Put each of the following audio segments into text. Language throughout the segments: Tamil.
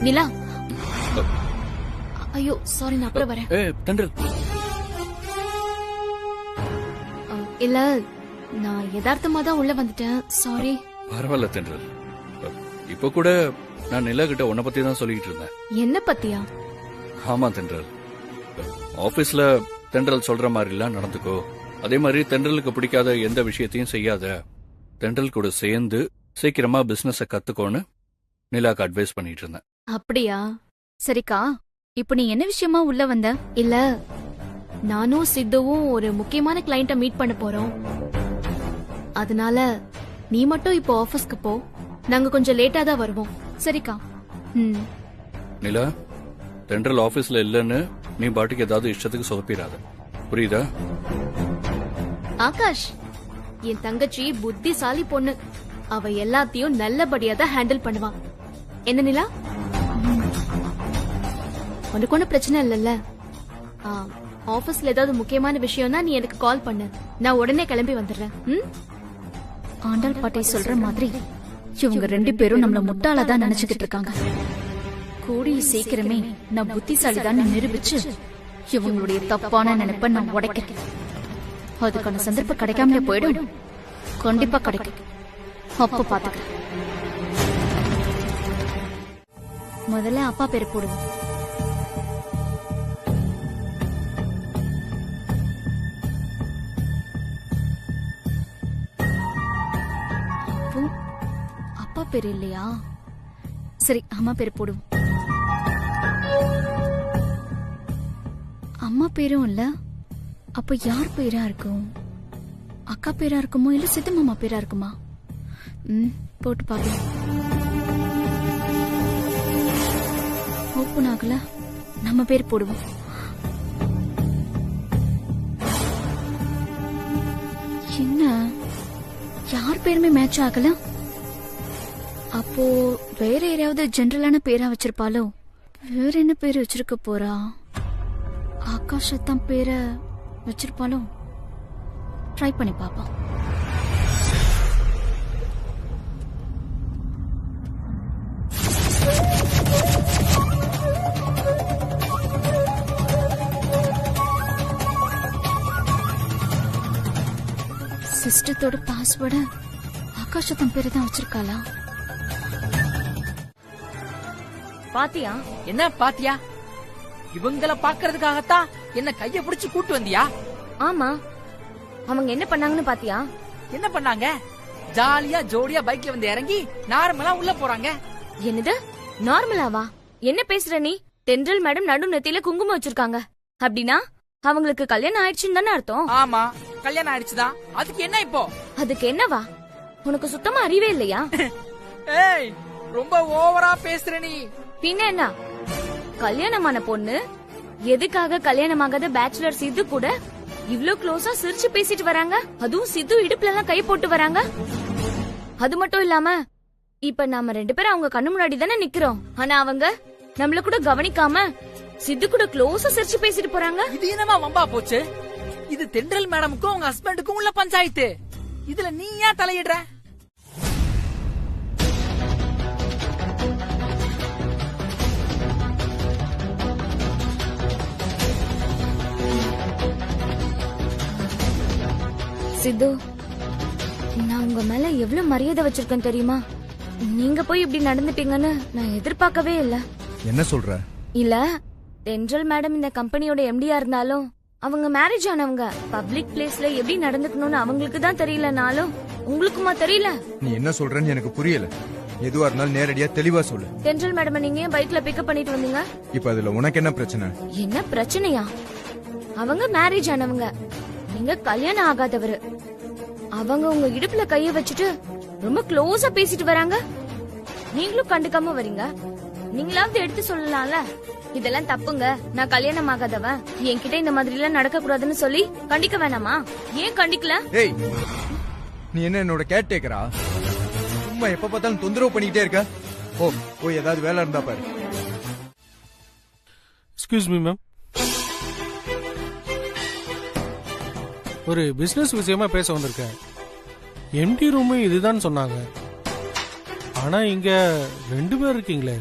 நிலா. ஐயோ சாரி, நான் அப்புறம் வரேன். தென்றல், இல்ல நான் யதார்த்தமா தான் உள்ள வந்துட்டேன். சாரி. பரவாயில்ல தென்றல். இப்ப கூட நான் நிலா கிட்ட உன்னை பத்தி தான் சொல்லிட்டு இருந்தேன். என்ன பத்தியா? ஆமா தென்றல், ஆபீஸ்ல தென்றல் சொல்ற மாதிரி எல்லாம் நடந்துக்கோ. அதே மாதிரி தென்றலுக்கு பிடிக்காத எந்த விஷயத்தையும் செய்யாத. தென்றல் கூட சேர்ந்து சீக்கிரமா பிசினஸ கத்துக்கோன்னு நிலாக்கு அட்வைஸ் பண்ணிட்டு இருந்தேன். அப்படியா? சரிக்கா, இப்ப நீ என்ன விஷயமா உள்ள வந்த? இல்ல, நானும் சித்துவும் ஒரு முக்கியமான கிளையண்ட மீட் பண்ண போறோம். அதனால நீ மட்டும் இப்போ ஆபீஸ்க்கு போ, நாங்க கொஞ்சம் லேட்டா தான் வருவோம். சரிக்கா. நிலா, தென்றல் ஆபீஸ்ல இல்லன்னு நீ பாட்டுக்கு ஏதாவது இஷ்டத்துக்கு சொதப்பிடாத, புரியுதா? ஆகாஷ், என் தங்கச்சி புத்திசாலி பொண்ணு. அவ எல்லாத்தையும் நல்லபடியா தான் ஹேண்டில் பண்ணுவான். என்ன நிலா, உனக்கு ஒன்னும் பிரச்சனை இல்லல்ல? ஆபீஸ்ல ஏதாவது முக்கியமான விஷயம்னா நீ எனக்கு கால் பண்ணு, நான் உடனே கிளம்பி வந்துடுறேன். ஆண்டாள் பாட்டை சொல்ற மாதிரி இவங்க 2 பேரும் நம்மள முட்டாளதான் நினைச்சுக்கிட்டு இருக்காங்க. கூடிய சீக்கிரமே நான் புத்திசாலிதான் நிரூபிச்சு இவங்களுடைய தப்பான நினைப்ப நான் உடைக்கிறேன். அதுக்கான சந்தர்ப்பம் கிடைக்காமலே போயிடும். கண்டிப்பா கிடைக்கும், அப்ப பாத்துக்கிறேன். முதல்ல அப்பா பேரு போடுவோம். அப்பா பேரு இல்லையா? சரி, அம்மா பேரு போடுவோம். அம்மா பேரும் இல்ல, அப்ப யார் பேரா இருக்கும்? அக்கா பேரா இருக்குமோ இல்ல சித்து மாமா பேரா இருக்குமா? போட்டு பாக்கலாம். ஓப்பன் ஆகல, நம்ம பேர் போடுவோம். என்ன, யார் பேருமே மேட்ச் ஆகல? அப்போ வேற யாராவது ஜெனரலான பேரா வச்சிருப்பாளோ? வேற என்ன பேரு வச்சிருக்க போறா? ஆகாஷத்தான் பேரை வச்சிருப்பாளோ? ட்ரை பண்ணி பாப்போம். சிஸ்டத்தோட பாஸ்வேர்டு ஆகாஷத்தன் பேரு தான் வச்சிருக்காளா? பாத்தியா? என்ன பாத்தியா? இவங்கள பாக்குறதுக்காகத்தான் என்ன கைய பிடிச்சு கூட்டு வந்தியா? ஆமா, அவங்க என்ன பண்ணாங்கன்னு பாத்தியா? என்ன பண்ணாங்க? ஜாலியா ஜோடியா பைக்ல வந்து இறங்கி நார்மலா உள்ள போறாங்க. என்னது நார்மலாவா? என்ன பேசுற நீ? தென்றல் மேடம் நடு நெத்தியில குங்குமம் வச்சிருக்காங்க அப்படின்னா அவங்களுக்கு கல்யாணம் ஆயிடுச்சுன்னு தானே அர்த்தம்? ஆமா, கல்யாணம் ஆயிடுச்சுதான். அதுக்கு என்ன இப்போ? அதுக்கு என்னவா? உனக்கு சுத்தமா அறிவே இல்லையா? ஏய், ரொம்ப ஓவரா பேசுற நீ. பின்ன என்ன, கல்யாணமான பொண்ணு எதுக்காக கல்யாணமாகாத பேச்சுலர் சித்து கூட இவ்ளோ க்ளோஸா சிரிச்சு பேசிட்டு வராங்க? அதுவும் சித்து இடுப்புல எல்லாம் கை போட்டு வராங்க. அது மட்டும் இல்லாம இப்ப நாம 2 பேரும் அவங்க கண்ணு முன்னாடி தானே நிக்கிறோம். ஆனா அவங்க நம்மள கூட கவனிக்காம சித்து கூட க்ளோஸா சிரிச்சு பேசிட்டு போறாங்க. இது என்னமா வம்பா போச்சு? இது தென்றல் மேடமுக்கும் உங்க ஹஸ்பண்டுக்கும் உள்ள பஞ்சாயத்து. இதுல நீ ஏன் தலையிடுற? சித்து, நான் உங்க மேல எவ்வளவு மரியாதை வச்சிருக்கேன் தெரியுமா? நீங்க போய் இப்படி நடந்துட்டீங்கன்னு நான் எதிர்பார்க்கவே இல்ல. என்ன சொல்ற? இல்ல, தென்றல் மேடம் இந்த கம்பெனியோட எம்டியா இருந்தாலும் அவங்க மேரேஜ் ஆனவங்க. பப்ளிக் பிளேஸ்ல எப்படி நடந்துக்கணும்னு அவங்களுக்கு தான் தெரியலனாலும் உங்களுக்குமா தெரியல? நீ என்ன சொல்றன்னு எனக்கு புரியல. எதுவா இருந்தாலும் நேரடியா தெளிவா சொல்லு. தென்றல் மேடம் நீங்க ஏன் பைக்ல பிக்கப் பண்ணிட்டு வந்தீங்க? இப்ப அதுல உனக்கு என்ன பிரச்சனை? என்ன பிரச்சனையா? அவங்க மேரேஜ் ஆனவங்க, நீங்க கல்யாணம் ஆகாதவரு. அவங்க உங்க இடுப்புல கைய வச்சுட்டு ரொம்ப க்ளோஸா பேசிட்டு வராங்க. நீங்களும் கண்டுக்காம வரீங்க. நீங்களாவது எடுத்து சொல்லலாம்ல, இதெல்லாம் தப்புங்க, நான் கல்யாணம் ஆகாதவன், என்கிட்ட இந்த மாதிரி எல்லாம் நடக்க கூடாதுன்னு சொல்லி கண்டிக்க வேணாமா? ஏன் கண்டிக்கல? ஏய், நீ என்ன என்னோட கேட் டேக்கரா? சும்மா எப்ப பார்த்தாலும் தொந்தரவு பண்ணிட்டே இருக்க. ஓ, போய் ஏதாவது வேலை இருந்தா பாரு. எக்ஸ்கியூஸ் மீ மேம், ஒரு பிசினஸ் விஷயமா பேச வந்திருக்கேன். எம்டி ரூம் இதுதான் சொன்னாங்க. ஆனா இங்க 2 பேர் இருக்கீங்களே.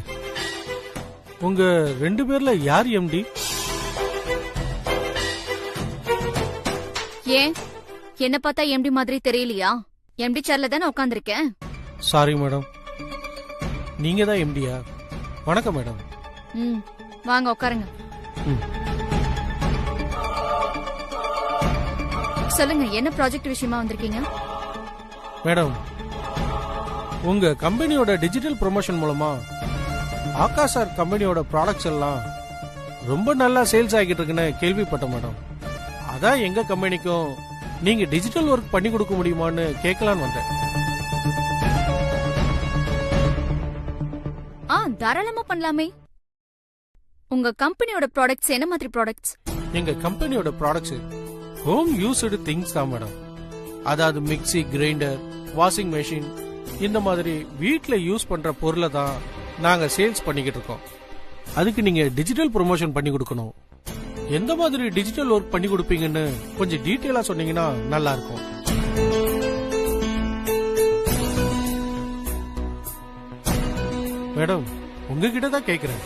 உங்க 2 பேர்ல யார் எம்டி? ஏன் என்ன பார்த்தா எம்டி மாதிரி தெரியலையா? எம்டி சேர்ல தானே உட்கார்ந்திருக்கேன். சாரி மேடம், நீங்க தான் எம்டியா? வணக்கம் மேடம். வாங்க உட்காருங்க. ம். சொல்லுங்க, என்ன ப்ராஜெக்ட் விஷயமா வந்திருக்கீங்க? மேடம், உங்க கம்பெனியோட டிஜிட்டல் ப்ரொமோஷன் மூலமா ஆகாஷ் சார் கம்பெனியோட ப்ராடக்ட்ஸ் எல்லாம் ரொம்ப நல்லா சேல்ஸ் ஆகிட்டு இருக்குன்னு கேள்விப்பட்டேன் மேடம். அதான் எங்க கம்பெனிக்கும் நீங்க டிஜிட்டல் ஒர்க் பண்ணி கொடுக்க முடியுமான்னு கேட்கலான்னு வந்தேன். தாராளமா பண்ணலாமே. உங்க கம்பெனியோட ப்ராடக்ட்ஸ் என்ன மாதிரி ப்ராடக்ட்ஸ்? எங்க கம்பெனியோட ப்ராடக்ட்ஸ் ஹோம் யூஸ்டு திங்ஸ் தான் மேடம். அதாவது மிக்ஸி, கிரைண்டர், வாஷிங் மெஷின், இந்த மாதிரி வீட்ல யூஸ் பண்ற பொருளை தான் நாங்க சேல்ஸ் பண்ணிக்கிட்டு இருக்கோம். அதுக்கு நீங்க டிஜிட்டல் ப்ரொமோஷன் பண்ணி கொடுக்கணும். எந்த மாதிரி டிஜிட்டல் ஒர்க் பண்ணி கொடுப்பீங்கன்னு கொஞ்சம் டீட்டெயிலா சொன்னீங்கன்னா நல்லா இருக்கும். மேடம், உங்ககிட்ட தான் கேக்குறேன்.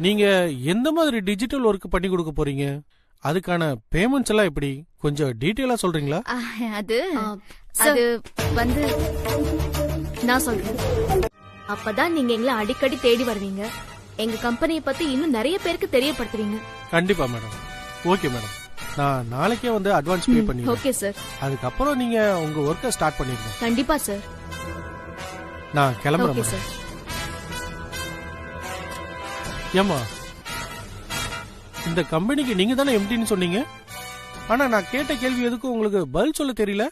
நீங்க எந்த மாதிரி டிஜிட்டல் ஒர்க் பண்ணி கொடுக்க போறீங்க? அதுக்கான பேமெண்ட்ஸ் எல்லாம் எப்படி? கொஞ்சம் டீட்டெயிலா சொல்றீங்களா? அது அது வந்து நான் சொல்றேன். அப்பதான் நீங்க எங்களை அடிக்கடி தேடி வருவீங்க. எங்க கம்பெனியை பத்தி இன்னும் நிறைய பேருக்கு தெரியப்படுத்துவீங்க. கண்டிப்பா மேடம். ஓகே மேடம், நான் நாளைக்கே வந்து அட்வான்ஸ் பே பண்ணிடுறேன். Okay sir. அதுக்கப்புறம் நீங்க உங்க ஒர்க்கை ஸ்டார்ட் பண்ணிடுங்க. கண்டிப்பா சார். நான் கிளம்புறேன். Okay sir. ஏமா, இந்த கம்பெனிக்கு நீங்க தானே எம்டின்னு சொன்னீங்க. ஆனா நான் கேட்ட கேள்வி எதுக்கும் உங்களுக்கு பதில் சொல்ல தெரியல.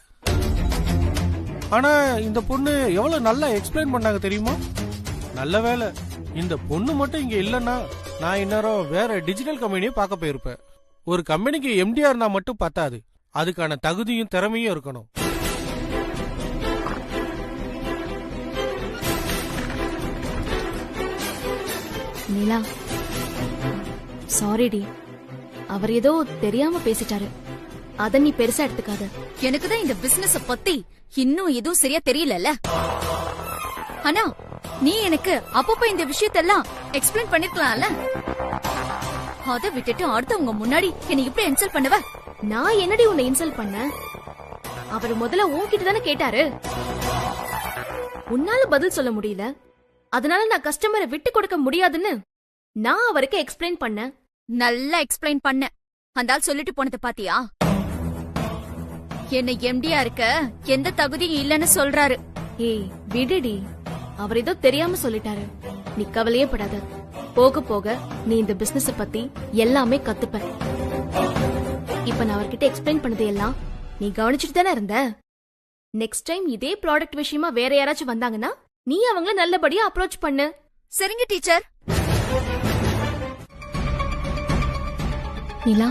ஆனா இந்த பொண்ணு எவ்வளவு நல்லா எக்ஸ்பிளைன் பண்ணாங்க தெரியுமா? நல்ல வேலை இந்த பொண்ணு மட்டும் இங்க இல்லன்னா நான் இந்நேரம் வேற டிஜிட்டல் கம்பெனியை பார்க்க போயிருப்பேன். ஒரு கம்பெனிக்கு எம்டிஆர் இருந்தா மட்டும் பத்தாது, அதுக்கான தகுதியும் திறமையும் இருக்கணும். நீலா, சாரிடி. அவர் ஏதோ தெரியாம பேசிட்டாரு. அத நீ பெருசா எடுத்துக்காத. எனக்குதான் இந்த பிசினஸ் பத்தி இன்னும் எதுவும் சரியா தெரியல. ஆனா நீ எனக்கு அப்பப்ப இந்த விஷயத்தெல்லாம் எக்ஸ்பிளைன் பண்ணிருக்கலாம்ல. அத விட்டுட்டு அடுத்தவங்க முன்னாடி என்ன இப்படி இன்சல்ட் பண்ணுவ? நான் என்னடி உன்னை இன்சல்ட் பண்ண? அவர் முதல்ல உன்கிட்ட தானே கேட்டாரு. உன்னால பதில் சொல்ல முடியல, அதனால நான் கஸ்டமரை விட்டு கொடுக்க முடியாதுன்னு நான் அவருக்கு எக்ஸ்பிளைன் பண்ண. நல்லா எக்ஸ்பிளைன் பண்ண. அந்த ஆள் சொல்லிட்டு போனதை பாத்தியா? என்ன எம்டியா இருக்க எந்த தகுதியும் இல்லன்னு சொல்றாரு. ஏய் விடுடி, அவர் ஏதோ தெரியாம சொல்லிட்டாரு. நீ கவலையே படாத. போக போக நீ இந்த பிசினஸ் பத்தி எல்லாமே கத்துப்ப. இப்ப நான் அவர்கிட்ட எக்ஸ்பிளைன் பண்ணது எல்லாம் நீ கவனிச்சுட்டு தானே இருந்த. நெக்ஸ்ட் டைம் இதே ப்ராடக்ட் விஷயமா வேற யாராச்சும் வந்தாங்கன்னா நீ அவங்கள நல்லபடியா அப்ரோச் பண்ணு. சரிங்க டீச்சர். நீலா,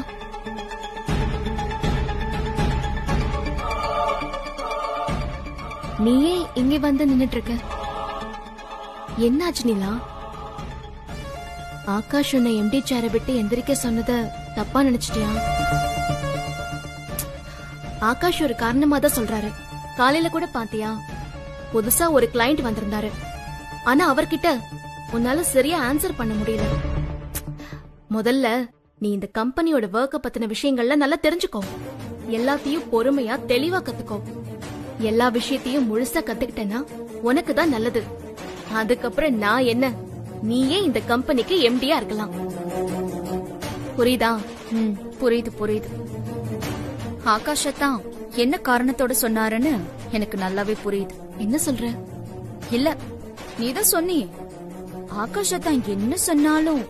நீயே இங்க வந்து நின்னுட்டு இருக்க. என்னாச்சு நீலா? ஆகாஷ் உன்னை எம்டி சேரை விட்டு எந்திரிக்க சொன்னத தப்பா நினைச்சிட்டியா? ஆகாஷ் ஒரு காரணமா தான் சொல்றாரு. காலையில கூட பாத்தியா, புதுசா ஒரு கிளையண்ட் வந்திருந்தாரு. ஆனா அவர்கிட்ட உன்னால சரியா ஆன்சர் பண்ண முடியல. முதல்ல நீ இந்த கம்பெனியோட ஒர்க்க பத்தின விஷயங்கள்ல நல்லா தெரிஞ்சுக்கோ. எல்லாத்தையும் பொறுமையா தெளிவா கத்துக்கோ. எல்லா விஷயத்தையும் முழுசா கத்துக்கிட்டேன்னா உனக்கு தான் நல்லது. அதுக்கப்புறம் நான் என்ன, நீயே இந்த கம்பெனிக்கு எம்டியா இருக்கலாம். புரியுதா? புரியுது புரியுது. ஆகாஷத்தான் என்ன காரணத்தோட சொன்னாருன்னு எனக்கு நல்லாவே புரியுது. என்ன சொல்ற? இல்ல, நீதான் சொன்னியே ஆகாஷத்தான் என்ன சொன்னாலும்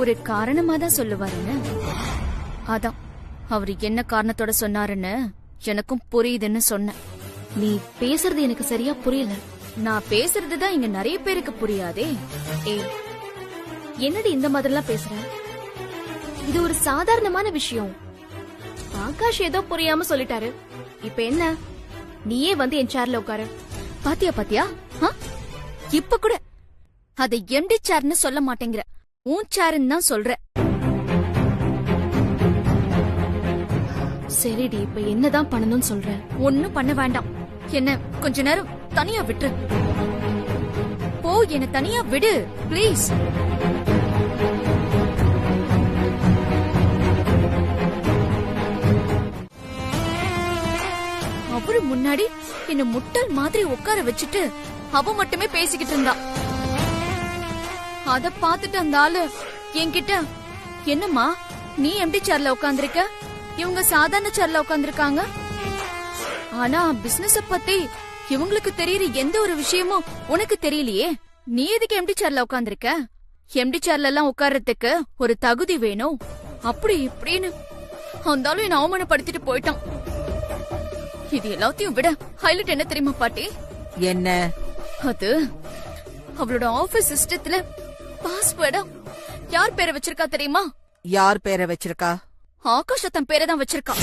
ஒரு காரணமா தான் சொல்லுவாருன்னு. அதான் அவரு என்ன காரணத்தோட சொன்னாருன்னு எனக்கும் புரியுதுன்னு சொன்ன. நீ பேசுறது எனக்கு சரியா புரியல. நான் பேசுறதுதான் இங்க நிறைய பேருக்கு புரியாதே. ஏய், என்னடி இந்த மாதிரிலாம் பேசுற? இது ஒரு சாதாரணமான விஷயம். ஆகாஷ் ஏதோ புரியாம சொல்லிட்டாரு. இப்ப என்ன, நீயே வந்து என் சேர்ல உட்காரு. பாத்தியா பாத்தியா, இப்ப கூட அதை எம்டி சேர்னு சொல்ல மாட்டேங்கிற, உன் சேர்ன்னு தான் சொல்ற. சரிடி, இப்ப என்னதான் பண்ணணும்னு சொல்ற? ஒன்னும் பண்ண வேண்டாம். என்ன கொஞ்ச நேரம் தனியா விட்டு போ. என்ன தனியா விடு பிளீஸ். அவரு முன்னாடி என்ன முட்டாள் மாதிரி உட்கார வச்சுட்டு அவ மட்டுமே பேசிக்கிட்டு இருந்தா. அத பாத்துட்டு அந்த ஆளு என்கிட்ட, என்னம்மா நீ எம்டி சேர்ல உட்கார்ந்திருக்க, இவங்க சாதாரண சேர்ல உட்கார்ந்திருக்காங்க, ஆனா பிசினஸ் பத்தி இவங்களுக்கு தெரியற எந்த ஒரு விஷயமும் உனக்கு தெரியலையே, நீ எதுக்கு எம்டி சேர்ல உட்கார்ந்திருக்க, எம்டி சேர்ல எல்லாம் உட்கார்றதுக்கு ஒரு தகுதி வேணும் அப்படி இப்படின்னு அந்தாலும் என்ன அவமானப்படுத்திட்டு போயிட்டான். இது எல்லாத்தையும் விட ஹைலைட் என்ன தெரியுமா பாட்டி? என்ன? அது அவளோட ஆபீஸ் சிஸ்டத்துல பாஸ்வேர்டா யார் பேரை வச்சிருக்கா தெரியுமா? யார் பேரை வச்சிருக்கா? ஆகாஷ் தன் பேரை தான் வச்சிருக்கா.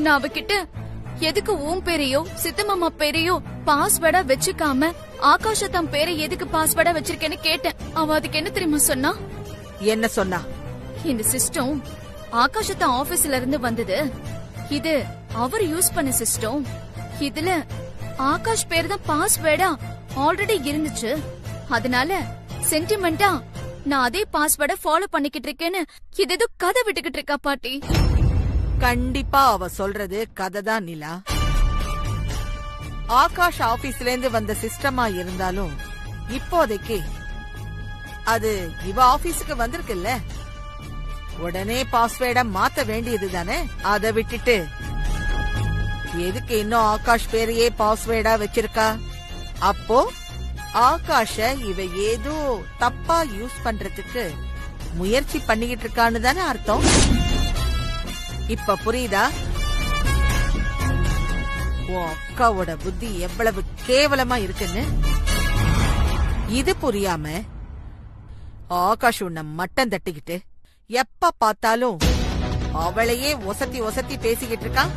நான் அவகிட்ட எதுக்கு உன் பேரையோ சித்தமாமா பேரையோ பாஸ்வேர்டா வச்சுக்காம ஆகாஷ தன் பேரை எதுக்கு பாஸ்வேர்டா வச்சிருக்கேன்னு கேட்டேன். அவ அதுக்கு என்ன தெரியுமா சொன்னா? என்ன சொன்னா? இந்த சிஸ்டம் ஆகாஷத்த ஆபீஸ்ல இருந்து வந்தது, இது அவர் யூஸ் பண்ண சிஸ்டம், இதுல ஆகாஷ் பேர் தான் பாஸ்வேர்டா ஆல்ரெடி இருந்துச்சு, அதனால சென்டிமெண்டா நான் அதே பாஸ்வேர்டை ஃபாலோ பண்ணிக்கிட்டு இருக்கேன்னு இது ஏதோ கதை விட்டுக்கிட்டு இருக்கா பாட்டி. கண்டிப்பா அவ சொல்றது கதை தான் நிலா. ஆகாஷ் ஆபீஸ்ல இருந்து வந்த சிஸ்டமா இருந்தாலும் இப்போதைக்கு அது இவ ஆபீஸுக்கு வந்திருக்குல்ல, உடனே பாஸ்வேர்டை மாத்த வேண்டியது தானே. அதை விட்டுட்டு எதுக்கு இன்னும் ஆகாஷ் பேரையே பாஸ்வேர்டா வச்சிருக்கா? அப்போ ஆகாஷ இவ ஏதோ தப்பா யூஸ் பண்றதுக்கு முயற்சி பண்ணிக்கிட்டு இருக்கான்னு தானே அர்த்தம். இப்ப புரியுதா? உன் அக்காவோட புத்தி எவ்வளவு கேவலமா இருக்குன்னு. இது புரியாம ஆகாஷ் உன்னை மட்டம் தட்டிக்கிட்டு எப்ப பார்த்தாலும் அவளையே ஒசத்தி ஒசத்தி பேசிக்கிட்டு இருக்கான்.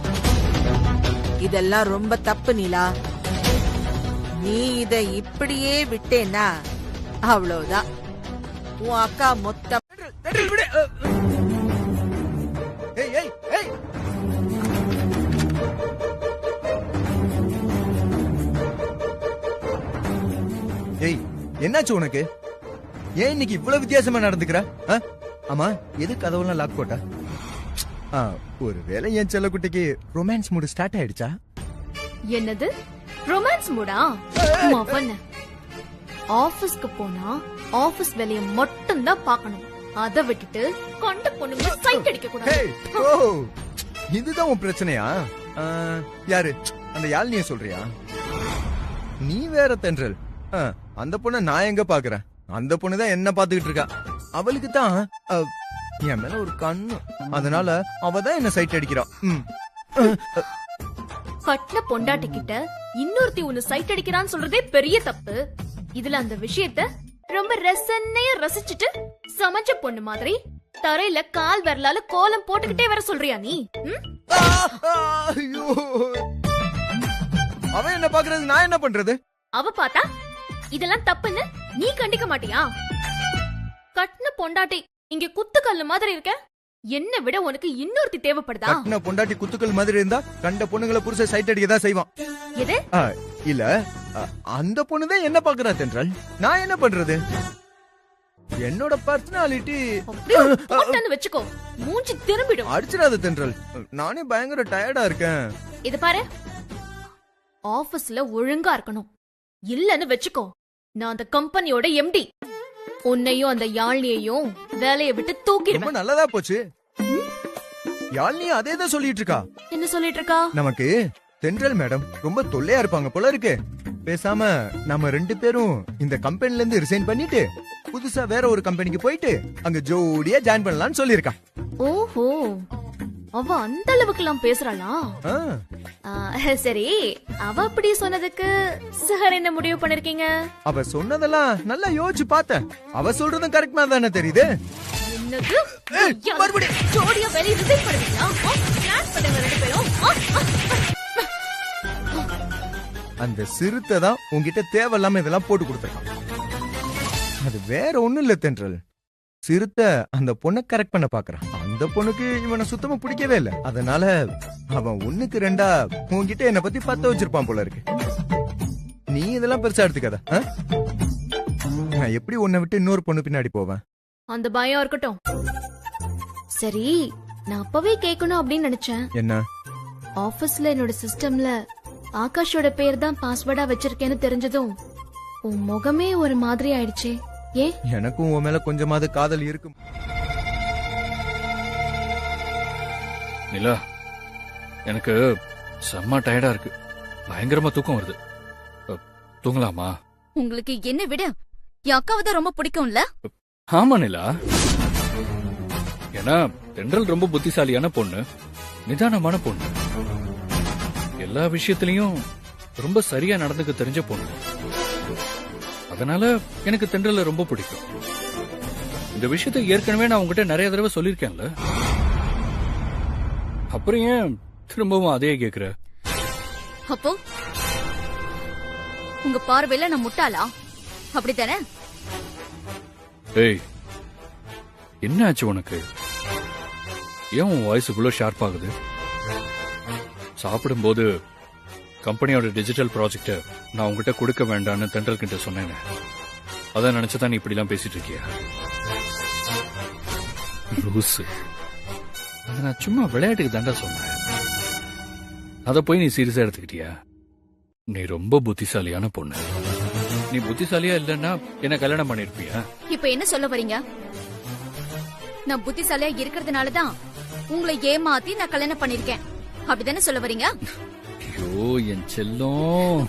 இதெல்லாம் ரொம்ப தப்பு நிலா. நீ இத இப்படியே விட்டேன்னா அவ்வளவுதான், உன் அக்கா மொத்தம். ஏய் ஏய் ஏய் ஏய், என்னாச்சு உனக்கு? ஏன் இன்னைக்கு இவ்வளவு வித்தியாசமா நடந்துக்கிற? ஆமா, எது கதவுலாம் லாக் போட்டா? ஒருவேளை என் செல்லக்குட்டிக்கு ரொமான்ஸ் மூடு ஸ்டார்ட் ஆயிடுச்சா? என்னது ரொமான்ஸ் மூடா? மவன ஆபீஸ்க்கு போனா ஆபீஸ் வேலைய மட்டும் தான் பார்க்கணும், அத விட்டுட்டு கொண்ட பொண்ணுங்க சைட் அடிக்க கூடாது. ஹேய், ஓ, இதுதான் உன் பிரச்சனையா? யாரு அந்த யாழ்னிய சொல்றியா? நீ வேற தென்றல். அந்த பொண்ண நான் எங்க பாக்குறேன்? அந்த பொண்ணு தான் என்ன பாத்துக்கிட்டு இருக்கா. அவளுக்கு தான் என் மேல ஒரு கண்ணு, அதனால அவ தான் என்ன சைட் அடிக்கிறா. கட்ன பொண்டாட்டி கிட்ட இன்னொருத்தி உன்னை சைட் அடிக்கிறான்னு சொல்றதே பெரிய தப்பு. இதுல அந்த விஷயத்த ரொம்ப ரசனையா ரசிச்சுட்டு சமைச்ச பொண்ணு மாதிரி தரையில கால் விரலால கோலம் போட்டுக்கிட்டே வர சொல்றியா நீ? ஐயோ, அவ என்ன பாக்குறது, நான் என்ன பண்றது? அவ பார்த்தா இதெல்லாம் தப்புன்னு நீ கண்டிக்க மாட்டியா? கட்ன பொண்டாட்டி இங்க குத்துக்கல்லு மாதிரி இருக்க, என்ன விட உனக்கு இன்னொருத்தி தேவைப்படுதா? கட்டின பொண்டாட்டி குத்துக்கள் மாதிரி இருந்தா கண்ட பொண்ணுங்களை புருஷ சைட் அடிக்க தான் செய்வான். எது? இல்ல, அந்த பொண்ணுதான் என்ன பாக்குறா தென்றல், நான் என்ன பண்றது? என்னோட பர்சனாலிட்டி வச்சுக்கோ, மூஞ்சி திரும்பிடும். அடிச்சிடாத தென்றல், நானே பயங்கர டயர்டா இருக்கேன். இது பாரு, ஆபீஸ்ல ஒழுங்கா இருக்கணும், இல்லன்னு வச்சுக்கோ நான் அந்த கம்பெனியோட எம்டி, உன்னையும் அந்த யாழ்னியையும் வேலையை விட்டு ரொம்ப தூக்கிடுவேன். நல்லதா போச்சு. யாழ்னி அதேதான் சொல்லிட்டு இருக்கா. என்ன சொல்லிட்டு இருக்கா? நமக்கு தென்றல் மேடம் ரொம்ப தொல்லையா இருப்பாங்க போல இருக்கு, பேசாம நம்ம 2 பேரும் இந்த கம்பெனில இருந்து ரிசைன் பண்ணிட்டு புதுசா வேற ஒரு கம்பெனிக்கு போயிட்டு அங்க ஜோடியா ஜாயின் பண்ணலாம்னு சொல்லிருக்கா. ஓஹோ, அவ அந்த அளவுக்கு எல்லாம் பேசுறாளா? சரி, அவ அப்படி சொன்னதுக்கு சார் என்ன முடிவு பண்ணிருக்கீங்க? அவ சொன்னதெல்லாம் நல்லா யோசிச்சு பார்த்தேன், அவ சொல்றதும் கரெக்டா தானே தெரியுது. என்னது? ஜோடியா வெளிய ரிசைன் பண்ணுவீங்களா? பிளான் பண்ணுங்க 2 பேரும். அந்த சிறுத்தை தான் உங்ககிட்ட தேவையில்லாம இதெல்லாம் போட்டு கொடுத்துருக்கான். அது வேற ஒண்ணும் இல்ல தென்றல், சிறுத்தை அந்த பொண்ணை கரெக்ட் பண்ண பாக்குறான். அந்த பொண்ணுக்கு இவனை சுத்தமா பிடிக்கவே இல்ல, அதனால அவன் 1க்கு 2 உன்கிட்ட என்ன பத்தி பத்த வச்சிருப்பான் போல இருக்கு. நீ இதெல்லாம் பெருசா எடுத்துக்காத. நான் எப்படி உன்னை விட்டு இன்னொரு பொண்ணு பின்னாடி போவேன்? அந்த பயம் இருக்கட்டும். சரி, நான் அப்பவே கேட்கணும் அப்படின்னு நினைச்சேன். என்ன? ஆபீஸ்ல என்னோட சிஸ்டம்ல ஆகாஷோட பேர் தான் பாஸ்வேர்டா வச்சிருக்கேன்னு தெரிஞ்சதும் உன் முகமே ஒரு மாதிரி ஆயிடுச்சே. ஏன்? எனக்கும் உன் மேல கொஞ்சமாவது காதல் இருக்கு. நிலா, எனக்கு செம்ம டயர்டா இருக்கு. பயங்கரமா தூக்கம் வருது. தூங்கலாமா? உங்களுக்கு என்ன விட என் அக்காவை தான் ரொம்ப பிடிக்கும்ல? ஆமா நிலா. ஏன்னா தென்றல் ரொம்ப புத்திசாலியான பொண்ணு, நிதானமான பொண்ணு, எல்லா விஷயத்திலயும் ரொம்ப சரியா நடந்துக்க தெரிஞ்ச பொண்ணு. அதனால எனக்கு தென்றல ரொம்ப பிடிக்கும். இந்த விஷயத்தை ஏற்கனவே நான் உங்ககிட்ட நிறைய தடவை சொல்லிருக்கேன்ல. அப்புறம் ஏன் திரும்பவும் அதே கேக்குற? அப்போ உங்க பார்வையில நான் முட்டாளா? அப்படித்தானே? ஏய், என்ன ஆச்சு உனக்கு? ஏன் உன் வாய்ஸ் இவ்வளவு ஷார்ப் ஆகுது? சாப்பிடும்போது கம்பெனியோட டிஜிட்டல் ப்ராஜெக்ட நான் உங்ககிட்ட கொடுக்க வேண்டாம்னு தென்றல் கிட்ட சொன்னேன். அதான் நினைச்சுதான் நீ இப்படி எல்லாம் பேசிட்டு இருக்கியா? லூசு. அத நான் சும்மா விளையாட்டுக்கு தாண்டா சொன்னேன். அத போய் நீ சீரியஸா எடுத்துக்கிட்டியா? நீ ரொம்ப புத்திசாலியான பொண்ணு. நீ புத்திசாலியா இல்லன்னா என்ன கல்யாணம் பண்ணிருப்பியா? இப்ப என்ன சொல்ல வரீங்க? நான் புத்திசாலியா இருக்கிறதுனாலதான் உங்களை ஏமாத்தி நான் கல்யாணம் பண்ணிருக்கேன், அப்படிதானே சொல்ல வரீங்க? ஐயோ என் செல்லம்,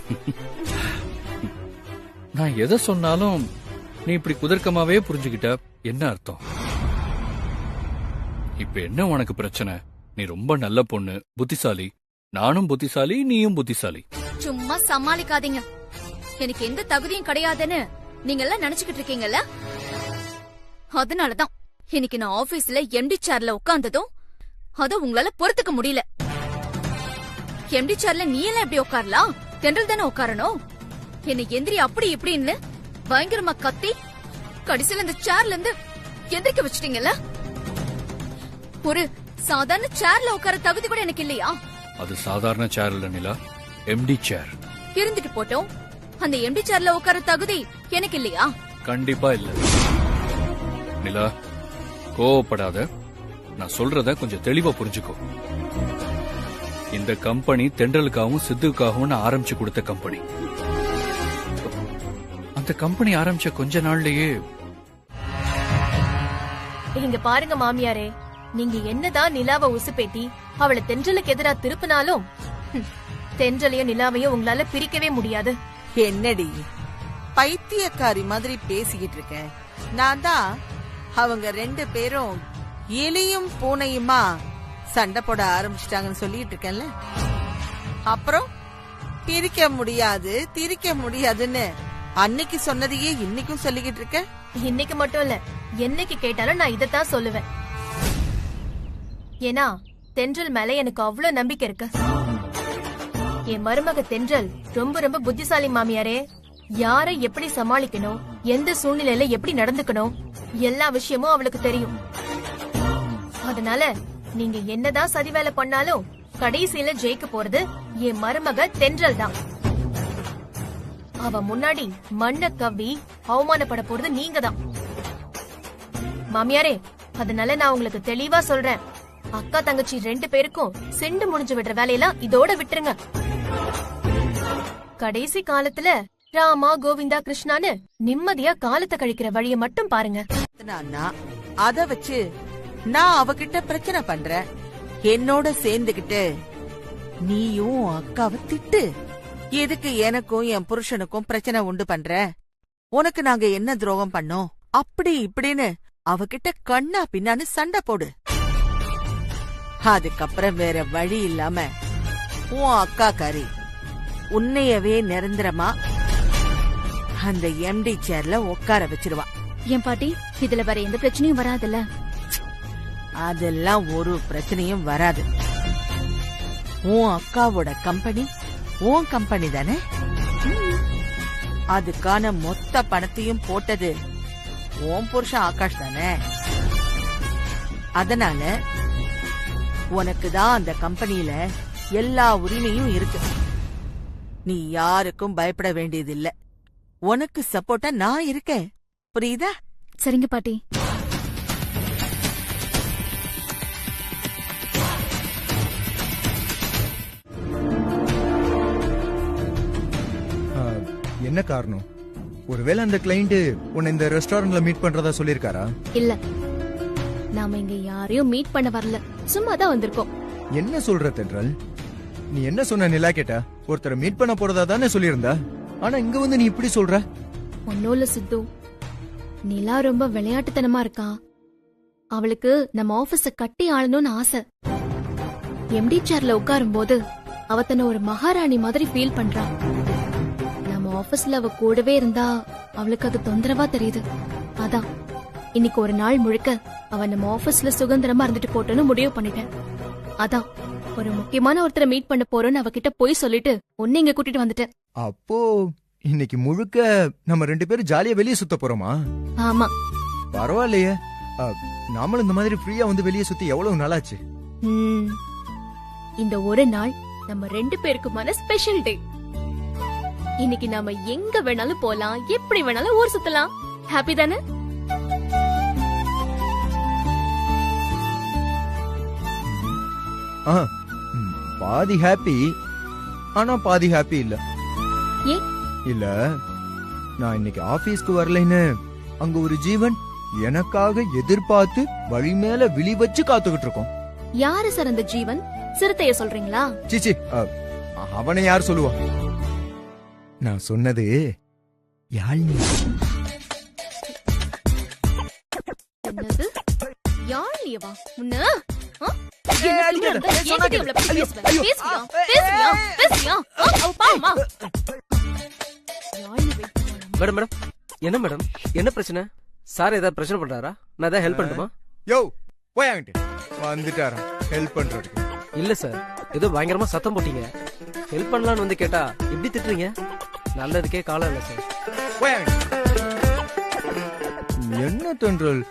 நான் எதை சொன்னாலும் நீ இப்படி குதர்க்கமாவே புரிஞ்சுக்கிட்ட என்ன அர்த்தம்? இப்ப என்ன உனக்கு பிரச்சனை? நீ ரொம்ப நல்ல பொண்ணு, புத்திசாலி. நானும் புத்திசாலி, நீயும் புத்திசாலி. சும்மா சமாளிக்காதீங்க. எனக்கு எந்த தகுதியும் கிடையாதுன்னு நீங்க எல்லாம் நினைச்சுக்கிட்டு இருக்கீங்கல்ல? அதனாலதான் இன்னைக்கு நான் ஆபீஸ்ல எம்டி சேர்ல உட்கார்ந்ததும் அத உங்களால பொறுத்துக்க முடியல. எம்டி சேர்ல நீ எல்லாம் எப்படி உட்காரலாம்? தென்றல் தானே உட்காரணும். என்னை எந்திரி அப்படி இப்படின்னு பயங்கரமா கத்தி கடைசியில இந்த சேர்ல இருந்து எந்திரிக்க வச்சிட்டீங்கல்ல. ஒரு சாதாரண சேர்ல உட்கார தகுதி கூட எனக்கு இல்லையா? அது சாதாரண சேர் இல்ல நிலா, எம்டி சேர். இருந்துட்டு போட்டோம், அந்த எம்டி சேர்ல உட்கார தகுதி எனக்கு இல்லையா? கண்டிப்பா இல்ல. நிலா, கோவப்படாத. நான் சொல்றத கொஞ்சம் தெளிவா புரிஞ்சுக்கோ. இந்த கம்பெனி தென்றலுக்காகவும் சித்துக்காகவும் நான் ஆரம்பிச்சு கொடுத்த கம்பெனி. அந்த கம்பெனி ஆரம்பிச்ச கொஞ்ச நாள்லயே இங்க பாருங்க மாமியாரே, நீங்க என்னதான் நிலாவை உசுப்பேத்தி அவளை தென்றலுக்கு எதிரா திருப்பினாலும் தென்றலையும் நிலாவையும் உங்களால பிரிக்கவே முடியாது. என்னடி பைத்தியக்காரி மாதிரி பேசிக்கிட்டு இருக்கேன்? நான் தான் அவங்க ரெண்டு பேரும் எலியும் பூனையுமா சண்டை போட ஆரம்பிச்சிட்டாங்கன்னு சொல்லிட்டு இருக்கேன்ல. அப்புறம் பிரிக்க முடியாது, திரிக்க முடியாதுன்னு அன்னைக்கு சொன்னதையே இன்னைக்கும் சொல்லிக்கிட்டு இருக்க. இன்னைக்கு மட்டும் இல்ல, என்னைக்கு கேட்டாலும் நான் இதத்தான் சொல்லுவேன். ஏன்னா தென்றல் மேல எனக்கு அவ்வளவு நம்பிக்கை இருக்கு. என் மருமக தென்றல் ரொம்ப ரொம்ப புத்திசாலி மாமியாரே. யாரை எப்படி சமாளிக்கணும், எந்த சூழ்நிலையில எப்படி நடந்துக்கணும், எல்லா விஷயமும் அவளுக்கு தெரியும். அதனால நீங்க என்னதான் சதி வேலை பண்ணாலும் கடைசியில ஜெயிக்க போறது என் மருமக தென்றல் தான். அவ முன்னாடி மண்ண கவ்வி அவமானப்பட போறது நீங்க தான் மாமியாரே. அதனால நான் உங்களுக்கு தெளிவா சொல்றேன், அக்கா தங்கச்சி ரெண்டு பேருக்கும் செண்டு முடிஞ்சு விடுற வேலையெல்லாம் இதோட விட்டுருங்க. கடைசி காலத்துல ராமா கோவிந்தா கிருஷ்ணான்னு நிம்மதியா காலத்தை கழிக்கிற வழிய மட்டும் பாருங்க. அத வச்சு நான் அவகிட்ட பிரச்சனை பண்றேன். என்னோட சேர்ந்துகிட்டு நீயும் அக்காவை திட்டு. எதுக்கு எனக்கும் என் புருஷனுக்கும் பிரச்சனை உண்டு பண்ற? உனக்கு நாங்க என்ன துரோகம் பண்ணோம் அப்படி இப்படின்னு அவகிட்ட கண்ணா பின்னான்னு சண்டை போடு. அதுக்கப்புறம் வேற வழி இல்லாம உன் அக்கா காரி உன்னையவே நிரந்தரமா அந்த எம்டி சேர்ல உட்கார வச்சிருவா. என் பாட்டி, இதுல வேற எந்த பிரச்சனையும் வராதுல்ல? அதெல்லாம் ஒரு பிரச்சனையும் வராது. உன் அக்காவோட கம்பெனி உன் கம்பெனி தானே? அதுக்கான மொத்த பணத்தையும் போட்டது உன் புருஷன் ஆகாஷ் தானே? அதனால உனக்கு தான் அந்த கம்பெனியில எல்லா உரிமையும் இருக்கு. நீ யாருக்கும் பயப்பட வேண்டியதில்லை. உனக்கு சப்போர்ட்டா நான் இருக்கேன். புரியுதா? சரிங்க பாட்டி. என்ன காரணம்? ஒருவேளை அந்த கிளைண்ட் உன்னை இந்த ரெஸ்டாரண்ட்ல மீட் பண்றதா சொல்லிருக்காரா? இல்ல, நாம இங்க யாரையும் மீட் பண்ண வரல, சும்மா தான் வந்திருக்கோம். என்ன சொல்ற தென்றல்? நீ என்ன சொன்ன நிலா கேட்ட? ஒருத்தரை மீட் பண்ண போறதா தானே சொல்லியிருந்தா? ஆனா இங்க வந்து நீ இப்படி சொல்ற? ஒன்னும் இல்ல சித்து, நிலா ரொம்ப விளையாட்டுத்தனமா இருக்கா. அவளுக்கு நம்ம ஆபீஸ கட்டி ஆளணும்னு ஆசை. எம்டி சேர்ல உட்காரும் போது அவ தன்னை ஒரு மகாராணி மாதிரி ஃபீல் பண்றா. நம்ம ஆபீஸ்ல அவ கூடவே இருந்தா அவளுக்கு அது தொந்தரவா தெரியுது. அதான் இன்னைக்கு ஒரு நாள் முழுக்க அவ நம்ம ஆபீஸ்ல சுதந்திரமா இருந்துட்டு போட்டோன்னு முடிவு பண்ணிட்டேன். அதான் ஒரு முக்கியமான ஒருத்தரை மீட் பண்ண போறோம்னு அவகிட்ட போய் சொல்லிட்டு உன்னை இங்க கூட்டிட்டு வந்துட்டேன். அப்போ இன்னைக்கு முழுக்க நம்ம 2 பேரும் ஜாலியா வெளியே சுத்த போறோமா? ஆமா. பரவாயில்லையே, நாமளும் இந்த மாதிரி ஃப்ரீயா வந்து வெளியே சுத்தி எவ்வளவு நாளாச்சு. இந்த ஒரு நாள் நம்ம 2 பேருக்குமான ஸ்பெஷல் டே. இன்னைக்கு நாம எங்க வேணாலும் போலாம், எப்படி வேணாலும் ஊர் சுத்தலாம். ஹாப்பி தானே? பாதி ஹாப்பி, ஆனா பாதி ஹாப்பி இல்ல. ஏன்? இல்ல, நான் இன்னைக்கு ஆபீஸ்க்கு வரலைன்னு அங்க ஒரு ஜீவன் எனக்காக எதிர்பார்த்து வழி மேல விழி வச்சு காத்துக்கிட்டு இருக்கோம். யாரு சார் அந்த ஜீவன்? சிறுத்தைய சொல்றீங்களா? சீச்சி, அவனை யார் சொல்லுவா? நான் சொன்னது யாழ்னி. என்னது யாழ்னியவா? உன்ன மேடம் மேடம், என்ன மேடம், என்ன பிரச்சனை? சார் ஏதாவது பிரச்சனை பண்றாரா? நான் ஏதாவது ஹெல்ப் பண்ணட்டுமா? யோ போயாங்கிட்டு வந்துட்டாரா ஹெல்ப் பண்றதுக்கு? இல்ல சார், ஏதோ பயங்கரமா சத்தம் போட்டீங்க. ஹெல்ப் பண்ணலாம்னு வந்து கேட்டா எப்படி திட்டுறீங்க? நல்லதுக்கே காலம் இல்ல சார். என்ன தென்றல்,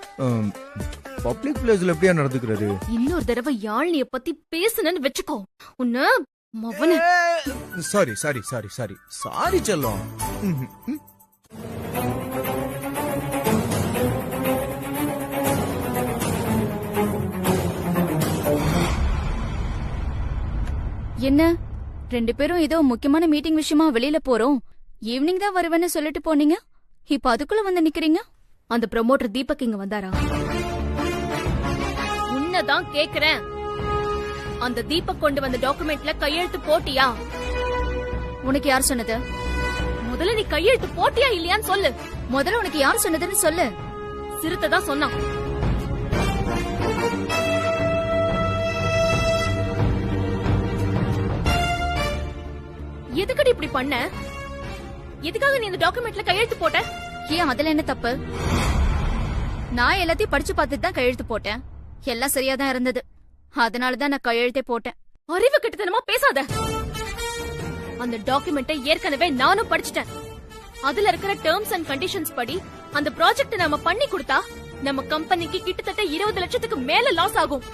பப்ளிக் பிளேஸ்ல எப்படியா நடந்துக்கிறது? இன்னொரு தடவை யாழ்னிய பத்தி பேசுனன்னு வெச்சுக்கோ உன்ன மவன. Sorry sorry sorry sorry sorry செல்லம். என்ன 2 பேரும் ஏதோ முக்கியமான மீட்டிங் விஷயமா வெளியில போறோம், ஈவினிங் தான் வருவேன்னு சொல்லிட்டு போனீங்க, இப்ப அதுக்குள்ள வந்து நிக்கிறீங்க? அந்த ப்ரமோட்டர் தீபக் இங்க வந்தாரா? உன்னதான் கேக்குறேன். அந்த தீபக் கொண்டு வந்த டாக்குமெண்ட்ல கையெழுத்து போட்டியா? உனக்கு யார் சொன்னது? முதல்ல நீ கையெழுத்து போட்டியா இல்லையான்னு சொல்லு. முதல்ல உனக்கு யார் சொன்னதுன்னு சொல்லு. சிறுத்தை தான் சொன்னான். எதுக்கடி இப்படி பண்ண? எதுக்காக நீ இந்த டாக்குமெண்ட்ல கையெழுத்து போட்ட? ஏன் அதுல என்ன தப்பு? நான் எல்லாத்தையும் படிச்சு பார்த்துட்டு தான் கையெழுத்து போட்டேன். எல்லாம் சரியா தான் இருந்தது, அதனாலதான் நான் கையெழுத்தே போட்டேன். அறிவு கெட்டத்தனமா பேசாத. அந்த டாக்குமெண்ட்டை ஏற்கனவே நானும் படிச்சுட்டேன். அதுல இருக்கிற டேர்ம்ஸ் அண்ட் கண்டிஷன்ஸ் படி அந்த ப்ராஜெக்ட் நாம பண்ணி கொடுத்தா நம்ம கம்பெனிக்கு கிட்டத்தட்ட 20 லட்சத்துக்கு மேல லாஸ் ஆகும்.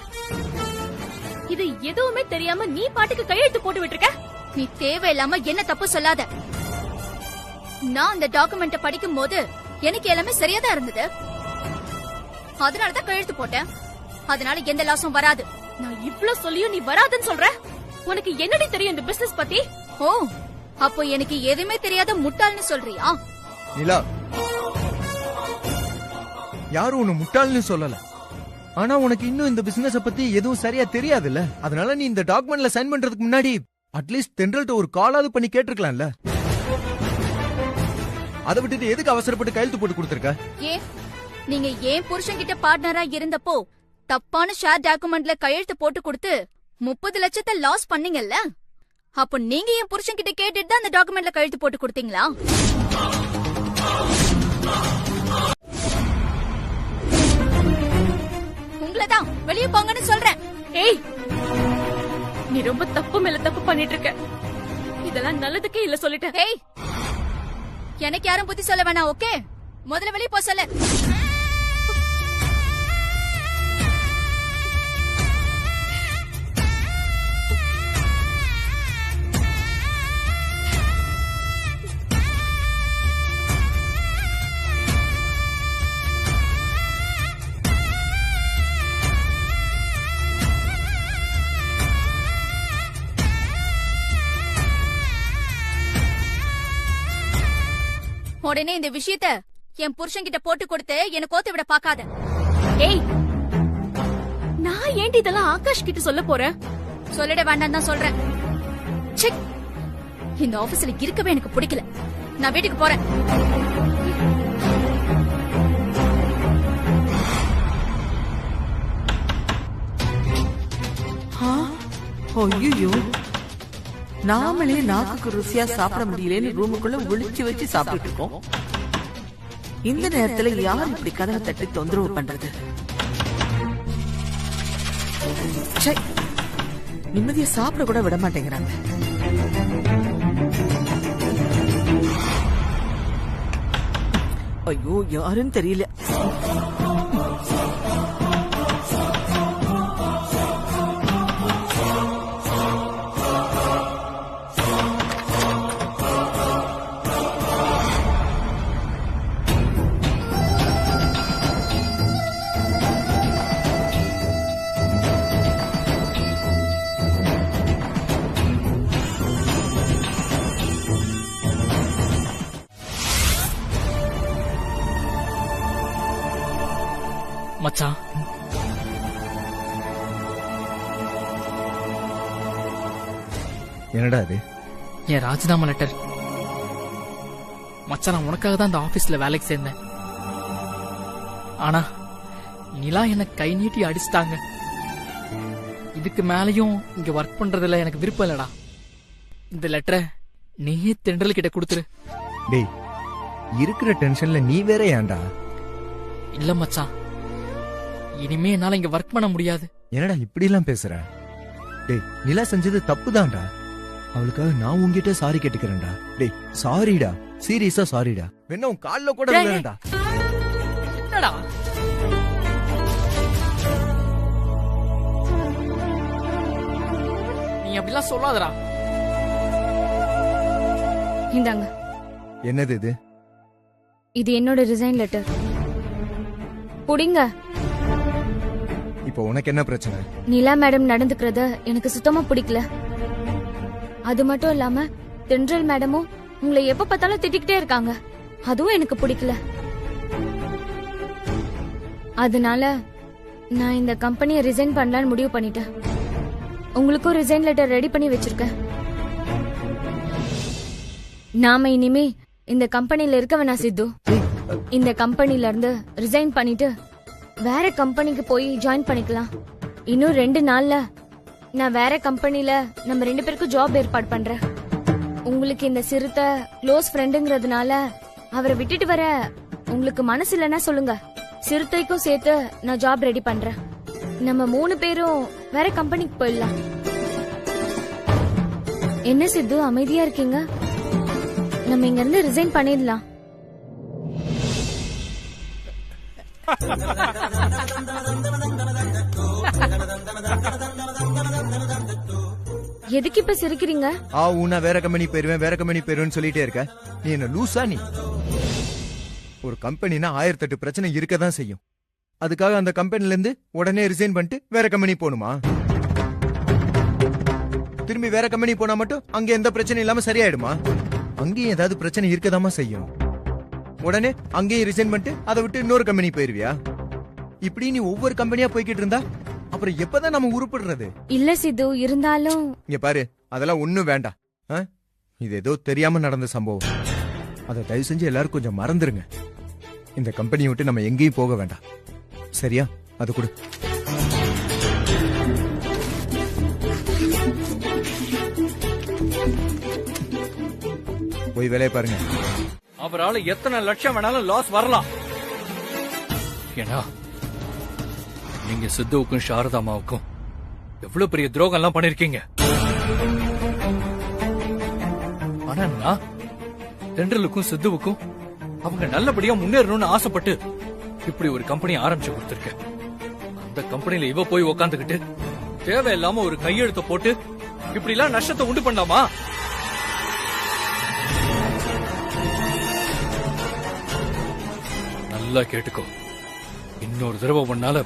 இது எதுவுமே தெரியாம நீ பாட்டுக்கு கையெழுத்து போட்டு விட்டுருக்க. நீ தேவையில்லாம என்ன தப்பு சொல்லாத. நான் அந்த டாக்குமெண்ட படிக்கும் போது எனக்கு எல்லாமே சரியா தான் இருந்தது, அதனாலதான் கையெழுத்து போட்டேன். அதனால எந்த லாஸும் வராது. நான் இவ்ளோ சொல்லியும் நீ வராதுன்னு சொல்ற? உனக்கு என்னடி தெரியும் இந்த பிசினஸ் பத்தி? ஓ, அப்போ எனக்கு எதுவுமே தெரியாத முட்டாள்னு சொல்றியா? நிலா, யாரும் உன்னை முட்டாள்னு சொல்லல, ஆனா உனக்கு இன்னும் இந்த பிசினஸ் பத்தி எதுவும் சரியா தெரியாதுல்ல. அதனால நீ இந்த டாக்குமெண்ட்ல சைன் பண்றதுக்கு முன்னாடி அட்லீஸ்ட் தென்றல்ட்ட ஒரு காலாவது பண்ணி கேட்டிருக்கலாம்ல. அதை விட்டுட்டு எதுக்கு அவசரப்பட்டு கையெழுத்து போட்டு கொடுத்திருக்க? ஏன் நீங்க ஏன் புருஷன் கிட்ட பார்ட்னரா இருந்தப்போ தப்பான ஷேர் டாக்குமெண்ட்ல கையெழுத்து போட்டு கொடுத்து 30 லட்சத்தை லாஸ் பண்ணீங்கல்ல, அப்போ நீங்க என் புருஷன் கிட்ட கேட்டுட்டு தான் அந்த டாக்குமெண்ட்ல கையெழுத்து போட்டு கொடுத்தீங்களா? உங்களதான் வெளியே போங்கன்னு சொல்றேன். ஏய், நீ ரொம்ப தப்பு மேல தப்பு பண்ணிட்டு இருக்க. இதெல்லாம் நல்லதுக்கே இல்ல சொல்லிட்டேன். ஏய், எனக்கு யாரும் புத்தி சொல்ல வேணாம், ஓகே? முதல்ல வெளியே போ சொல்ல. உடனே இந்த விஷயத்த என் புருஷன் கிட்ட போட்டு கொடுத்து என்ன கோத்து விட பாக்காத. ஏய், நான் ஏன்டி இதெல்லாம் ஆகாஷ் கிட்ட சொல்ல போறேன்? சொல்லிட வேண்டாம் தான் சொல்றேன். ச்சே, இந்த ஆபீஸ்ல இருக்கவே எனக்கு பிடிக்கல. நான் வீட்டுக்கு போறேன். ஐயோ, நாமளே நாக்குக்கு ருசியா சாப்பிட முடியலன்னு ரூமுக்குள்ள ஒளிச்சு வச்சு சாப்பிட்டு இருக்கோம். இந்த நேரத்துல யார் இப்படி கதவை தட்டி தொந்தரவு பண்றது? ச்சே, நிம்மதியா சாப்பிட கூட விட மாட்டேங்கிறாங்க. ஐயோ, யாருன்னு தெரியல. மச்சான், என்னடா அது? என் ராஜினாமா லெட்டர். மச்சான், நான் உனக்காக தான் இந்த ஆபீஸ்ல வேலைக்கு சேர்ந்தேன். ஆனா நிலா என்ன கை நீட்டி அடிச்சிட்டாங்க. இதுக்கு மேலயும் இங்க ஒர்க் பண்றதுல எனக்கு விருப்பம் இல்லடா. இந்த லெட்டரை நீயே தென்றல் கிட்ட கொடுத்துரு. டேய், இருக்கிற டென்ஷன்ல நீ வேற ஏன்டா? இல்ல மச்சான், இனிமே என்னால இங்க ஒர்க் பண்ண முடியாது. என்னடா இப்படி எல்லாம் பேசுற? டேய், நிலா செஞ்சது தப்புதான்டா. அவளுக்காக நான் உன்கிட்ட சாரி கேட்டுக்கிறேன்டா. டேய், சாரிடா, சீரியஸா சாரிடா. வேணா உன் கால்ல கூட விழுறேன்டா. என்னடா நீ அப்படிலாம் சொல்லாதடா. இந்தாங்க. என்னது இது? இது என்னோட ரிசைன் லெட்டர். புடிங்க. இப்போ உனக்கு என்ன பிரச்சனை? நிலா மேடம் நடந்துக்கிறத எனக்கு சுத்தமா பிடிக்கல. அது மட்டும் இல்லாம தென்றல் மேடமும் உங்களை எப்ப பார்த்தாலும் திட்டிக்கிட்டே இருக்காங்க. அதுவும் எனக்கு பிடிக்கல. அதனால நான் இந்த கம்பெனியை ரிசைன் பண்ணலான்னு முடிவு பண்ணிட்டேன். உங்களுக்கும் ரிசைன் லெட்டர் ரெடி பண்ணி வச்சிருக்கேன். நாம இனிமே இந்த கம்பெனில இருக்க வேணாம் சித்து. இந்த கம்பெனில இருந்து ரிசைன் பண்ணிட்டு வேற கம்பெனிக்கு போய் ஜாயின் பண்ணிக்கலாம். இன்னும் 2 நாள்ல நான் வேற கம்பெனில நம்ம 2 பேருக்கும் ஜாப் ஏற்பாடு பண்றேன். உங்களுக்கு இந்த சிறுத்தை க்ளோஸ் ஃப்ரெண்டுங்கிறதுனால அவரை விட்டுட்டு வர உங்களுக்கு மனசு இல்லைன்னா சொல்லுங்க. சிறுத்தைக்கும் சேர்த்து நான் ஜாப் ரெடி பண்றேன். நம்ம 3 பேரும் வேற கம்பெனிக்கு போயிடலாம். என்ன சித்து அமைதியா இருக்கீங்க? நம்ம இங்க இருந்து ரிசைன் பண்ணிடலாம். எதுக்கு இப்ப சிரிக்கிறீங்க? உன்ன வேற கம்பெனி போயிருவேன்னு சொல்லிட்டே இருக்க. நீ என்ன லூசா? நீ ஒரு கம்பெனினா 1008 பிரச்சனை இருக்கதான் செய்யும். அதுக்காக அந்த கம்பெனில இருந்து உடனே ரிசைன் பண்ணிட்டு வேற கம்பெனி போகணுமா? திரும்பி வேற கம்பெனி போனா மட்டும் அங்க எந்த பிரச்சனை இல்லாம சரியாயிடுமா? அங்கேயும் ஏதாவது பிரச்சனை இருக்கதாமா செய்யும். உடனே அங்கேயும் ரிசைன் பண்ணிட்டு அதை விட்டு இன்னொரு கம்பெனி போயிருவியா? இப்படி நீ ஒவ்வொரு கம்பெனியா போய்கிட்டு இருந்தா அப்புறம் எப்பதான் நம்ம உருப்படுறது? இல்ல சித்து, இருந்தாலும் இங்க பாரு, அதெல்லாம் ஒண்ணும் வேண்டாம். இது ஏதோ தெரியாம நடந்த சம்பவம். அதை தயவு செஞ்சு எல்லாரும் கொஞ்சம் மறந்துருங்க. இந்த கம்பெனியை விட்டு நம்ம எங்கேயும் போக வேண்டாம். சரியா? அது கொடு. போய் வேலையை பாருங்க. அவரால எத்தனை லட்சம் வேணாலும் லாஸ் வரலாம். ஏன்னா நீங்க சித்துவுக்கும் சாரதாமாவுக்கும் எவ்வளவு பெரிய துரோகம் எல்லாம் பண்ணிருக்கீங்க. ஆனா நான் தென்றலுக்கும் சித்துவுக்கும் அவங்க நல்லபடியா முன்னேறணும்னு ஆசைப்பட்டு இப்படி ஒரு கம்பெனி ஆரம்பிச்சு கொடுத்திருக்கேன். அந்த கம்பெனில இவ போய் உக்காந்துக்கிட்டு தேவையில்லாம ஒரு கையெழுத்த போட்டு இப்படி எல்லாம் நஷ்டத்தை உண்டு பண்ணலாமா? நல்லா கேட்டுக்கோ. இன்னொரு தடவை உன்னால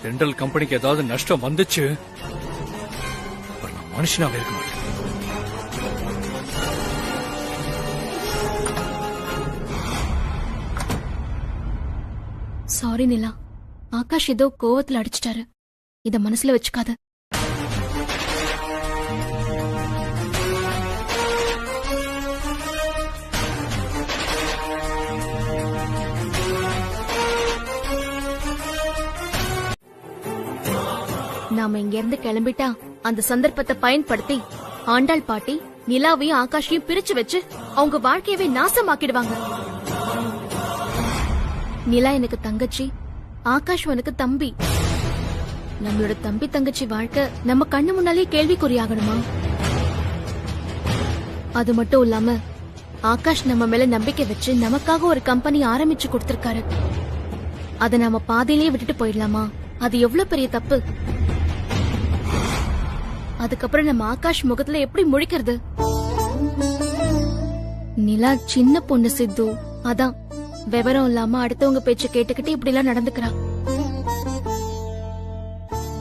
தென்றல் கம்பெனிக்கு ஏதாவது நஷ்டம் வந்துச்சு, நான் மனுஷனாவே இருக்க மாட்டேன். சாரி நிலா, ஆகாஷ் ஏதோ கோவத்துல அடிச்சிட்டாரு. இத மனசுல வச்சுக்காத. நாம இங்க இருந்து கிளம்பிட்டா அந்த சந்தர்ப்பத்தை பயன்படுத்தி ஆண்டாள் பாட்டி நிலாவையும் ஆகாஷையும் பிரிச்சு வச்சு அவங்க வாழ்க்கையவே நாசமாக்கிடுவாங்க. நிலா எனக்கு தங்கச்சி, ஆகாஷ் எனக்கு தம்பி. நம்மளோட தம்பி தங்கச்சி வாழ்க்கை நம்ம கண்ணு முன்னாலே கேள்விக்குறியாகணுமா? அது மட்டும் இல்லாம ஆகாஷ் நம்ம மேல நம்பிக்கை வச்சு நமக்காக ஒரு கம்பெனி ஆரம்பிச்சு கொடுத்திருக்காரு. அத நாம பாதியிலேயே விட்டுட்டு போயிடலாமா? அது எவ்வளவு பெரிய தப்பு. அதுக்கப்புறம் நம்ம ஆகாஷ் முகத்துல எப்படி முழிக்கிறது? நிலா சின்ன பொண்ணு சித்து, அதான் விவரம் இல்லாம அடுத்தவங்க பேச்ச கேட்டுக்கிட்டு இப்படி எல்லாம் நடந்துக்கிறா.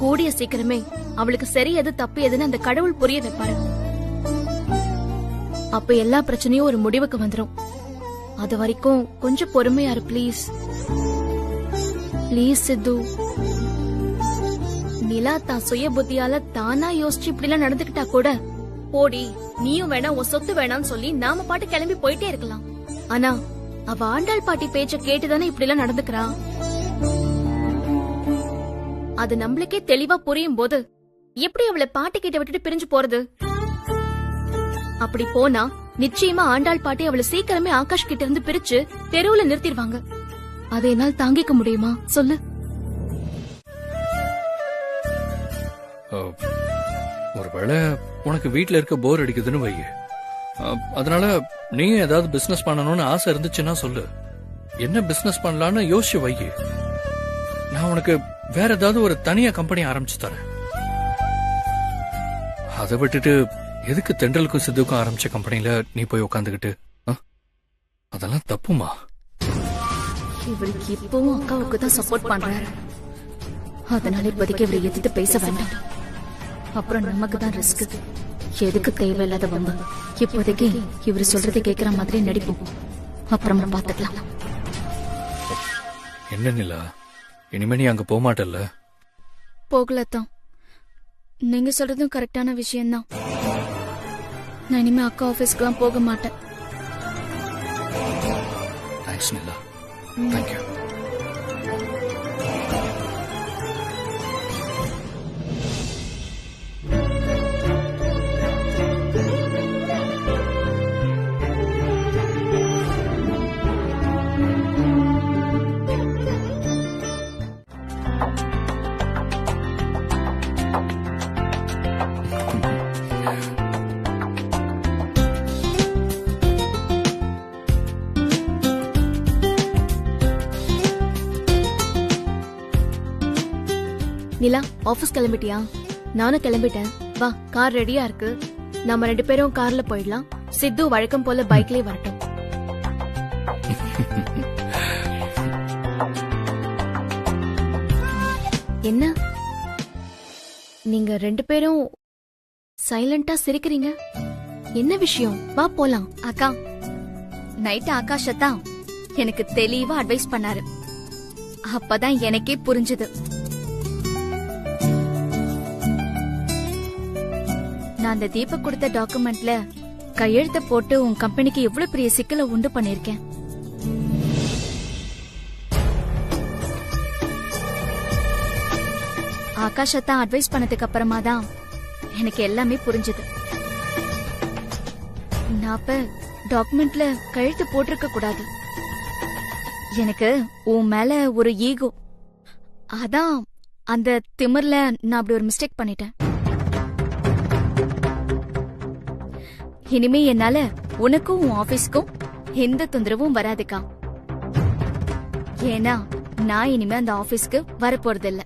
கூடிய சீக்கிரமே அவளுக்கு சரி எது தப்பு எதுன்னு அந்த கடவுள் புரிய வைப்பாரு. அப்ப எல்லா பிரச்சனையும் ஒரு முடிவுக்கு வந்துரும். அது வரைக்கும் கொஞ்சம் பொறுமையா இரு ப்ளீஸ். ப்ளீஸ் சித்து. நிலா தான் சுய புத்தியால தானா யோசிச்சு இப்படி எல்லாம் நடந்துக்கிட்டா கூட போடி நீயும் வேணா உன் சொத்து வேணான்னு சொல்லி நாம பாட்டு கிளம்பி போயிட்டே இருக்கலாம். ஆனா அவ ஆண்டாள் பாட்டி பேச்ச கேட்டுதானே இப்படி எல்லாம் நடந்துக்கிறா. அது நம்மளுக்கே தெளிவா புரியும் போது எப்படி அவளை பாட்டி கிட்ட விட்டுட்டு பிரிஞ்சு போறது? அப்படி போனா நிச்சயமா ஆண்டாள் பாட்டி அவளை சீக்கிரமே ஆகாஷ் கிட்ட இருந்து பிரிச்சு தெருவுல நிறுத்திடுவாங்க. அதை என்னால் தாங்கிக்க முடியுமா சொல்லு? ஒருவேளை உனக்கு வீட்ல இருக்க போர் அடிக்குதுன்னு வை. அதனால நீங்க ஏதாவது பிசினஸ் பண்ணணும்னு ஆசை இருந்துச்சுன்னா சொல்லு. என்ன பிசினஸ் பண்ணலான்னு யோசிச்சு வை. நான் உனக்கு வேற ஏதாவது ஒரு தனியா கம்பெனி ஆரம்பிச்சு தரேன். அதை விட்டுட்டு எதுக்கு தென்றலுக்கும் சித்துக்கும் ஆரம்பிச்ச கம்பெனில நீ போய் உட்காந்துக்கிட்டு? அதெல்லாம் தப்புமா? இவருக்கு இப்பவும் அக்காவுக்கு தான் சப்போர்ட் பண்றாரு. அதனால இப்போதைக்கு இவரை எதிர்த்து பேச வேண்டாம். அப்புறம் நமக்கு தான் ரிஸ்க். எதுக்கு தேவையில்லாத வம்பு? இப்போதைக்கு இவர் சொல்றதை கேட்கிற மாதிரி நடிப்போம். அப்புறமா பாத்துக்கலாம். என்ன நிலா, இனிமே நீ அங்க போக மாட்டல்ல? போகலத்தான். நீங்க சொல்றதும் கரெக்டான விஷயம்தான். நான் இனிமே அக்கா ஆபீஸ்க்குலாம் போக மாட்டேன். தேங்க்ஸ் நிலா. தேங்க்யூ. நிலா, ஆபீஸ் கிளம்பிட்டியா? நானும் கிளம்பிட்டேன். வா, கார் ரெடியா இருக்கு. நம்ம 2 பேரும் கார்ல போயிடலாம். சித்து வழக்கம் போல பைக்லயே வரட்டும். என்ன நீங்க 2 பேரும் சைலண்டா சிரிக்கிறீங்க? என்ன விஷயம்? வா போலாம். அக்கா, நைட் ஆகாஷத்தான் எனக்கு தெளிவா அட்வைஸ் பண்ணாரு. அப்பதான் எனக்கே புரிஞ்சது. நான் அந்த தீபக் கொடுத்த டாக்குமெண்ட்ல கையெழுத்த போட்டு உன் கம்பெனிக்கு எவ்வளவு பெரிய சிக்கலை உண்டு பண்ணிருக்கேன். ஆகாஷத்தான் அட்வைஸ் பண்ணதுக்கு அப்புறமா தான் எனக்கு எல்லாமே புரிஞ்சது. நான் அப்ப டாக்குமெண்ட்ல கையெழுத்து போட்டிருக்க கூடாது. எனக்கு உன் மேல ஒரு ஈகோ. அதான் அந்த திமிர்ல நான் அப்படி ஒரு மிஸ்டேக் பண்ணிட்டேன். இனிமே என்னால உனக்கும் உன் ஆபீஸ்க்கும் எந்த தொந்தரவும் வராதுக்கா. ஏன்னா நான் இனிமே அந்த ஆபீஸ்க்கு வரப்போறதில்ல.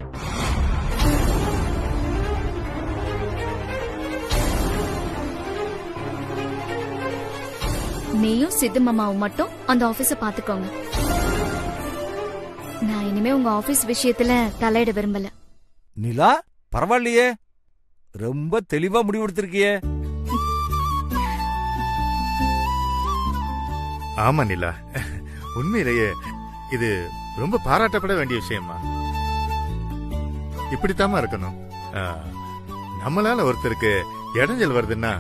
நீயும் சித்து மாமாவும் மட்டும் அந்த ஆபீஸ பாத்துக்கோங்க. நான் இனிமே உங்க ஆபீஸ் விஷயத்துல தலையிட விரும்பல. நிலா, பரவாயில்லையே, ரொம்ப தெளிவா முடிவெடுத்திருக்கியே. ஆமா நிலா, உண்மையிலேயே இது ரொம்ப பாராட்டப்பட வேண்டிய விஷயமா. இப்படித்தாமா இருக்கணும். நம்மளால ஒருத்தருக்கு இடைஞ்சல் வருதுன்னா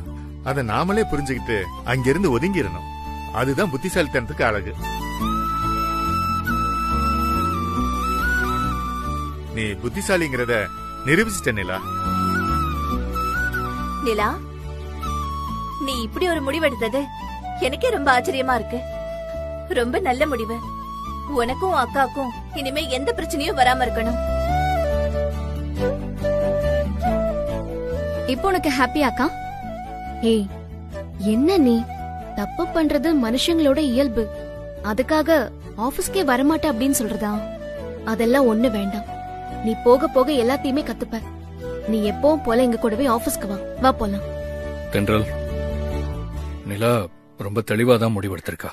அதை நாமளே புரிஞ்சுக்கிட்டு அங்கிருந்து ஒதுங்கிடணும். அதுதான் புத்திசாலித்தனத்துக்கு அழகு. நீ புத்திசாலிங்கிறத நிரூபிச்சிட்ட நிலா. நிலா, நீ இப்படி ஒரு முடிவெடுத்தது எனக்கே ரொம்ப ஆச்சரியமா இருக்கு. ரொம்ப நல்ல முடிவு. உனக்கும் அக்காக்கும் இனிமே எந்த பிரச்சனையும் வராம இருக்கணும். இப்போ உனக்கு ஹாப்பியா அக்கா? ஏய், என்ன நீ தப்பு பண்றது மனுஷங்களோட இயல்பு. அதுக்காக ஆபீஸ்க்கே வரமாட்ட அப்படின்னு சொல்றதா? அதெல்லாம் ஒண்ணு வேண்டாம். நீ போக போக எல்லாத்தையுமே கத்துப்ப. நீ எப்பவும் போல எங்க கூடவே ஆபீஸ்க்கு வா போலாம். தென்றல், நிலா ரொம்ப தெளிவா தான் முடிவெடுத்திருக்கா.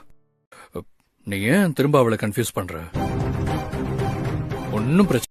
நீ ஏன் திரும்ப அவளை கன்ஃபியூஸ் பண்ற? ஒன்னும் பிரச்சனை